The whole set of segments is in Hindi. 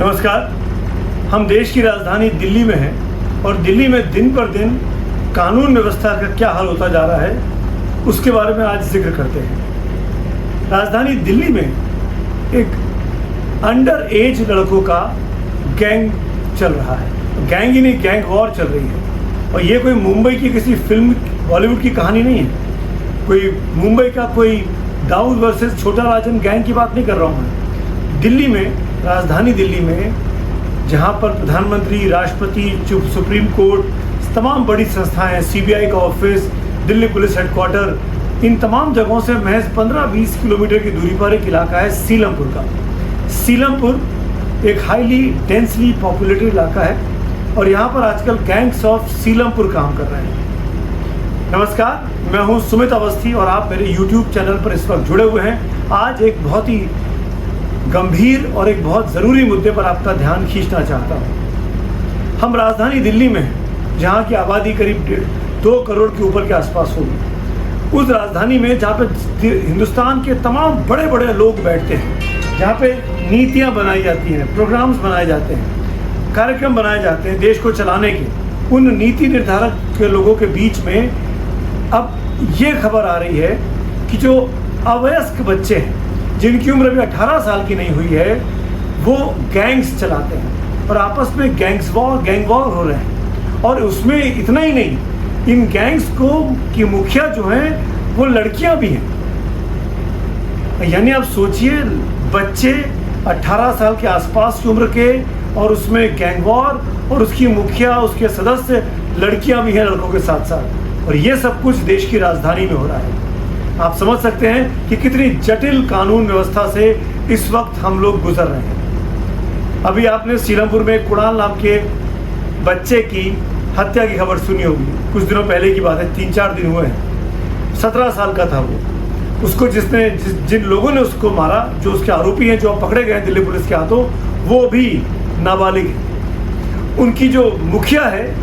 नमस्कार। हम देश की राजधानी दिल्ली में हैं और दिल्ली में दिन पर दिन कानून व्यवस्था का क्या हाल होता जा रहा है उसके बारे में आज जिक्र करते हैं। राजधानी दिल्ली में एक अंडर एज लड़कों का गैंग चल रहा है। गैंग ही नहीं, गैंग वॉर चल रही है। और ये कोई मुंबई की किसी फिल्म बॉलीवुड की कहानी नहीं है। कोई मुंबई का कोई दाऊद वर्सेस छोटा राजन गैंग की बात नहीं कर रहा हूँ मैं। दिल्ली में, राजधानी दिल्ली में, जहाँ पर प्रधानमंत्री, राष्ट्रपति, सुप्रीम कोर्ट, तमाम बड़ी संस्थाएं, सीबीआई का ऑफिस, दिल्ली पुलिस हेडक्वार्टर, इन तमाम जगहों से महज 15-20 किलोमीटर की दूरी पर एक इलाका है सीलमपुर का। सीलमपुर एक हाईली डेंसली पॉपुलेटेड इलाका है और यहाँ पर आजकल गैंग्स ऑफ सीलमपुर काम कर रहे हैं। नमस्कार, मैं हूँ सुमित अवस्थी और आप मेरे YouTube चैनल पर इस वक्त जुड़े हुए हैं। आज एक बहुत ही गंभीर और एक बहुत ज़रूरी मुद्दे पर आपका ध्यान खींचना चाहता हूँ। हम राजधानी दिल्ली में हैं, जहाँ की आबादी करीब 2 करोड़ के ऊपर के आसपास होगी। उस राजधानी में जहाँ पे हिंदुस्तान के तमाम बड़े बड़े लोग बैठते हैं, जहाँ पे नीतियाँ बनाई जाती हैं, प्रोग्राम्स बनाए जाते हैं, कार्यक्रम बनाए जाते हैं देश को चलाने के, उन नीति निर्धारक के लोगों के बीच में अब ये खबर आ रही है कि जो अवयस्क बच्चे हैं, जिनकी उम्र अभी 18 साल की नहीं हुई है, वो गैंग्स चलाते हैं और आपस में गैंग वॉर हो रहे हैं। और उसमें इतना ही नहीं, इन गैंग्स की मुखिया जो हैं वो लड़कियां भी हैं। यानी आप सोचिए, बच्चे 18 साल के आसपास की उम्र के और उसमें गैंग वॉर और उसकी मुखिया, उसके सदस्य लड़कियां भी हैं लड़कों के साथ साथ। और ये सब कुछ देश की राजधानी में हो रहा है। आप समझ सकते हैं कि कितनी जटिल कानून व्यवस्था से इस वक्त हम लोग गुजर रहे हैं। अभी आपने सीलमपुर में कुणाल नाम के बच्चे की हत्या की खबर सुनी होगी। कुछ दिनों पहले की बात है, 3-4 दिन हुए हैं। 17 साल का था वो। उसको जिन लोगों ने उसको मारा, जो उसके आरोपी हैं, जो पकड़े गए दिल्ली पुलिस के हाथों, वो भी नाबालिग है। उनकी जो मुखिया है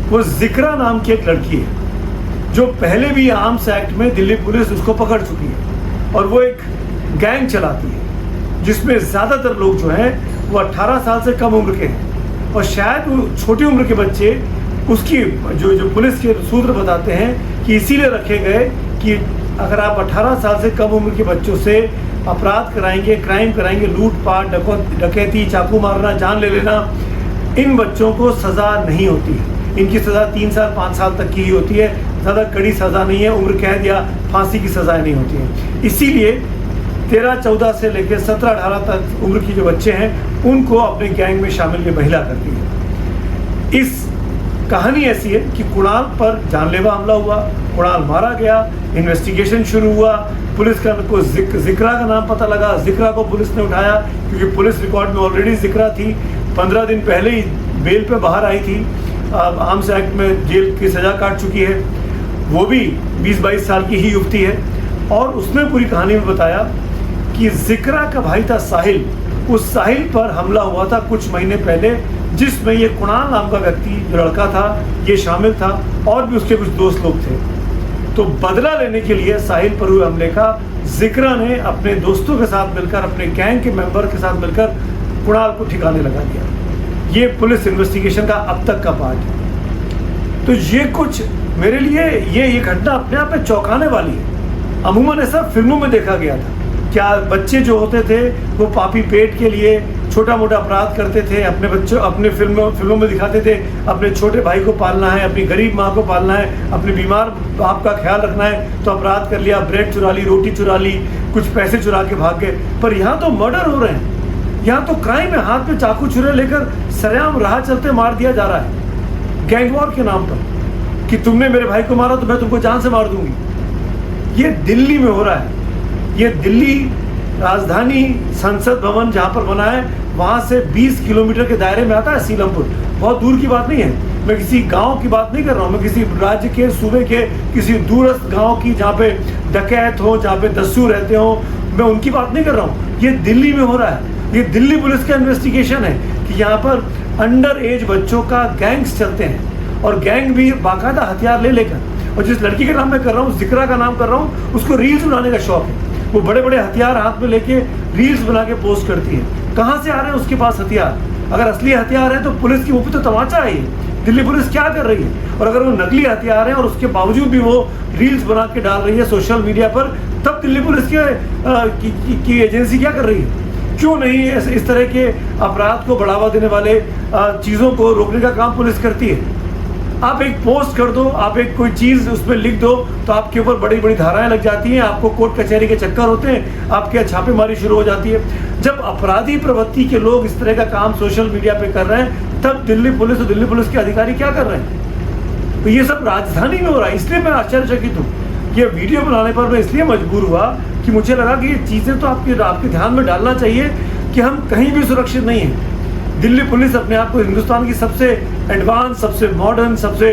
वो जिक्रा नाम की एक लड़की है, जो पहले भी आर्म्स एक्ट में दिल्ली पुलिस उसको पकड़ चुकी है। और वो एक गैंग चलाती है जिसमें ज़्यादातर लोग जो हैं वो 18 साल से कम उम्र के हैं। और शायद वो छोटी उम्र के बच्चे उसकी जो पुलिस के सूत्र बताते हैं कि इसीलिए रखे गए कि अगर आप 18 साल से कम उम्र के बच्चों से अपराध कराएंगे, क्राइम कराएंगे, लूटपाट, डकैती, चाकू मारना, जान ले लेना, इन बच्चों को सज़ा नहीं होती है। इनकी सज़ा 3 साल 5 साल तक की ही होती है। ज़्यादा कड़ी सज़ा नहीं है, उम्र कैद या फांसी की सज़ाएं नहीं होती हैं। इसीलिए 13-14 से लेकर 17-18 तक उम्र की जो बच्चे हैं उनको अपने गैंग में शामिल ये महिला करती है। इस कहानी ऐसी है कि कुणाल पर जानलेवा हमला हुआ, कुणाल मारा गया, इन्वेस्टिगेशन शुरू हुआ, पुलिस को जिक्रा का नाम पता लगा, जिक्रा को पुलिस ने उठाया क्योंकि पुलिस रिकॉर्ड में ऑलरेडी जिक्रा थी। 15 दिन पहले ही बेल पे बाहर आई थी, आर्म्स एक्ट में जेल की सज़ा काट चुकी है। वो भी 20-22 साल की ही युवती है। और उसने पूरी कहानी में बताया कि जिक्रा का भाई था साहिल। उस साहिल पर हमला हुआ था कुछ महीने पहले, जिसमें ये कुणाल नाम का व्यक्ति, जो लड़का था, ये शामिल था और भी उसके कुछ दोस्त लोग थे। तो बदला लेने के लिए साहिल पर हुए हमले का जिक्रा ने अपने दोस्तों के साथ मिलकर, अपने गैंग के मेंबर के साथ मिलकर कुणाल को ठिकाने लगा दिया। ये पुलिस इन्वेस्टिगेशन का अब तक का पार्ट है। तो ये कुछ मेरे लिए ये घटना अपने आप में चौंकाने वाली है। अमूमन ऐसा फिल्मों में देखा गया था। क्या बच्चे जो होते थे वो पापी पेट के लिए छोटा मोटा अपराध करते थे, अपने फिल्मों में दिखाते थे अपने छोटे भाई को पालना है, अपनी गरीब माँ को पालना है, अपने बीमार बाप का ख्याल रखना है, तो अपराध कर लिया, ब्रेड चुरा ली, रोटी चुरा ली, कुछ पैसे चुरा के भाग गए। पर यहाँ तो मर्डर हो रहे हैं। यहाँ तो क्राइम है, हाथ में चाकू छुरे लेकर सरेआम राह चलते मार दिया जा रहा है गैंग वॉर के नाम पर, कि तुमने मेरे भाई को मारा तो मैं तुमको जान से मार दूंगी। ये दिल्ली में हो रहा है। ये दिल्ली राजधानी संसद भवन जहाँ पर बना है, वहाँ से 20 किलोमीटर के दायरे में आता है सीलमपुर। बहुत दूर की बात नहीं है। मैं किसी गांव की बात नहीं कर रहा हूँ, मैं किसी राज्य के, सूबे के किसी दूरस्थ गांव की, जहाँ पे डकैत हो, जहाँ पे दस्यु रहते हो, मैं उनकी बात नहीं कर रहा हूँ। ये दिल्ली में हो रहा है। ये दिल्ली पुलिस का इन्वेस्टिगेशन है कि यहाँ पर अंडर एज बच्चों का गैंग्स चलते हैं, और गैंग भी बाकायदा हथियार ले लेकर। और जिस लड़की का नाम मैं कर रहा हूँ, जिक्रा का नाम कर रहा हूँ, उसको रील्स बनाने का शौक है। वो बड़े बड़े हथियार हाथ में लेके रील्स बना के पोस्ट करती है। कहाँ से आ रहे हैं उसके पास हथियार? अगर असली हथियार है तो पुलिस की मुंह पे तो तमाचा है ये। दिल्ली पुलिस क्या कर रही है? और अगर वो नकली हथियार है और उसके बावजूद भी वो रील्स बना के डाल रही है सोशल मीडिया पर, तब दिल्ली पुलिस की एजेंसी क्या कर रही है? क्यों नहीं इस तरह के अपराध को बढ़ावा देने वाले चीज़ों को रोकने का काम पुलिस करती है? आप एक पोस्ट कर दो, आप एक कोई चीज़ उसमें लिख दो तो आपके ऊपर बड़ी बड़ी धाराएं लग जाती हैं, आपको कोर्ट कचहरी के चक्कर होते हैं, आपके यहाँ छापेमारी शुरू हो जाती है। जब अपराधी प्रवृत्ति के लोग इस तरह का काम सोशल मीडिया पे कर रहे हैं, तब दिल्ली पुलिस और दिल्ली पुलिस के अधिकारी क्या कर रहे हैं? तो ये सब राजधानी में हो रहा है। इसलिए मैं आश्चर्यचकित हूँ कि ये वीडियो बनाने पर मैं इसलिए मजबूर हुआ कि मुझे लगा कि ये चीज़ें तो आपके ध्यान में डालना चाहिए कि हम कहीं भी सुरक्षित नहीं हैं। दिल्ली पुलिस अपने आप को हिंदुस्तान की सबसे एडवांस, सबसे मॉडर्न, सबसे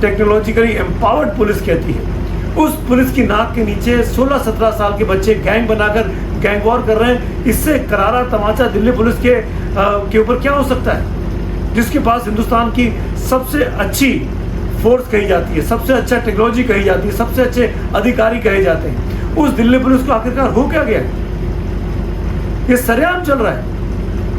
टेक्नोलॉजिकली एम्पावर्ड पुलिस कहती है। उस पुलिस की नाक के नीचे 16-17 साल के बच्चे गैंग बनाकर गैंग वॉर कर रहे हैं। इससे करारा तमाचा दिल्ली पुलिस के ऊपर क्या हो सकता है, जिसके पास हिंदुस्तान की सबसे अच्छी फोर्स कही जाती है, सबसे अच्छा टेक्नोलॉजी कही जाती है, सबसे अच्छे अधिकारी कहे जाते हैं। उस दिल्ली पुलिस को आखिरकार हो क्या गया? ये सरेआम चल रहा है,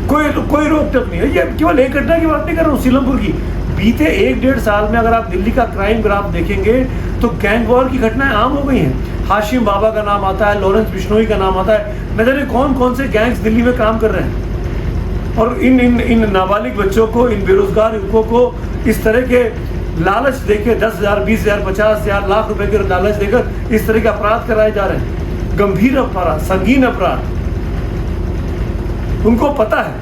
कोई रोक टोक नहीं है। ये केवल एक घटना की बात नहीं कर रहा हूँ, सीलमपुर की। बीते 1-1.5 साल में अगर आप दिल्ली का क्राइम ग्राफ देखेंगे तो गैंग वॉर की घटनाएं आम हो गई हैं। हाशिम बाबा का नाम आता है, लॉरेंस बिश्नोई का नाम आता है, न जाने कौन कौन से गैंग्स दिल्ली में काम कर रहे हैं। और इन नाबालिग बच्चों को, इन बेरोजगार युवकों को इस तरह के लालच देके 10,000, 20,000, 50,000, लाख रुपए के लालच देकर इस तरह के अपराध कराए जा रहे हैं। गंभीर अपराध, संगीन अपराध। उनको पता है,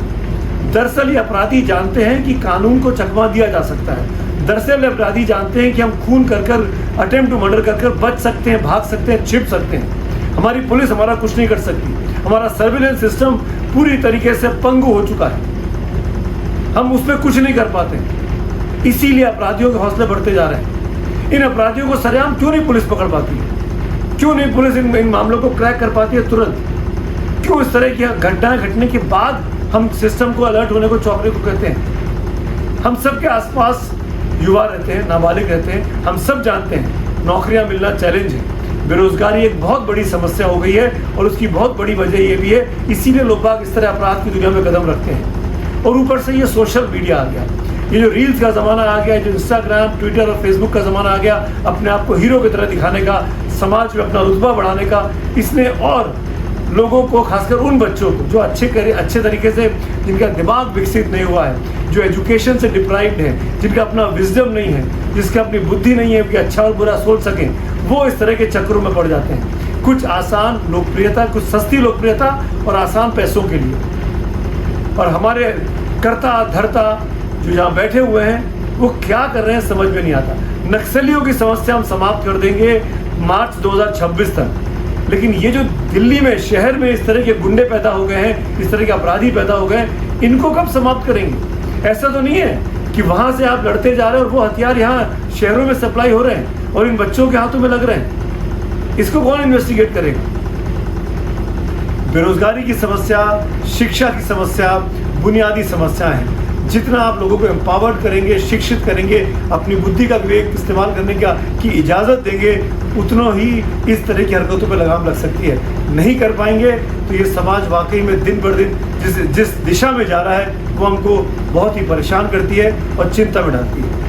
दरअसल ये अपराधी जानते हैं कि कानून को चकमा दिया जा सकता है। दरअसल अपराधी जानते हैं कि हम खून कर अटेम्प्ट टू मर्डर कर बच सकते हैं, भाग सकते हैं, छिप सकते हैं। हमारी पुलिस हमारा कुछ नहीं कर सकती। हमारा सर्विलेंस सिस्टम पूरी तरीके से पंगु हो चुका है, हम उसमें कुछ नहीं कर पाते। इसीलिए अपराधियों के हौसले बढ़ते जा रहे हैं। इन अपराधियों को सरेआम क्यों नहीं पुलिस पकड़ पाती है? क्यों नहीं पुलिस इन मामलों को क्रैक कर पाती है तुरंत? क्यों इस तरह की घटनाएं घटने के बाद हम सिस्टम को अलर्ट होने को, चौंकने को कहते हैं? हम सब के आसपास युवा रहते हैं, नाबालिग रहते हैं, हम सब जानते हैं नौकरियां मिलना चैलेंज है। बेरोजगारी एक बहुत बड़ी समस्या हो गई है और उसकी बहुत बड़ी वजह ये भी है, इसीलिए लोग बाग इस तरह अपराध की दुनिया में कदम रखते हैं। और ऊपर से ये सोशल मीडिया आ गया, ये जो रील्स का ज़माना आ गया, जो इंस्टाग्राम, ट्विटर और फेसबुक का ज़माना आ गया, अपने आप को हीरो की तरह दिखाने का, समाज में अपना रुतबा बढ़ाने का, इसने और लोगों को, खासकर उन बच्चों को जो अच्छे तरीके से, जिनका दिमाग विकसित नहीं हुआ है, जो एजुकेशन से डिप्राइव्ड है, जिनका अपना विजडम नहीं है, जिसकी अपनी बुद्धि नहीं है कि अच्छा और बुरा सोच सकें, वो इस तरह के चक्रों में पड़ जाते हैं। कुछ आसान लोकप्रियता, कुछ सस्ती लोकप्रियता और आसान पैसों के लिए। और हमारे कर्ता धर्ता जो यहाँ बैठे हुए हैं वो क्या कर रहे हैं समझ में नहीं आता। नक्सलियों की समस्या हम समाप्त कर देंगे मार्च 2026 तक, लेकिन ये जो दिल्ली में, शहर में इस तरह के गुंडे पैदा हो गए हैं, इस तरह के अपराधी पैदा हो गए हैं, इनको कब समाप्त करेंगे? ऐसा तो नहीं है कि वहाँ से आप लड़ते जा रहे हैं और वो हथियार यहाँ शहरों में सप्लाई हो रहे हैं और इन बच्चों के हाथों में लग रहे हैं। इसको कौन इन्वेस्टिगेट करेगा? बेरोजगारी की समस्या, शिक्षा की समस्या बुनियादी समस्या है। जितना आप लोगों को एम्पावर्ड करेंगे, शिक्षित करेंगे, अपनी बुद्धि का विवेक इस्तेमाल करने की इजाज़त देंगे, उतना ही इस तरह की हरकतों पर लगाम लग सकती है। नहीं कर पाएंगे तो ये समाज वाकई में दिन पर दिन जिस दिशा में जा रहा है वो हमको बहुत ही परेशान करती है और चिंता में डालती है।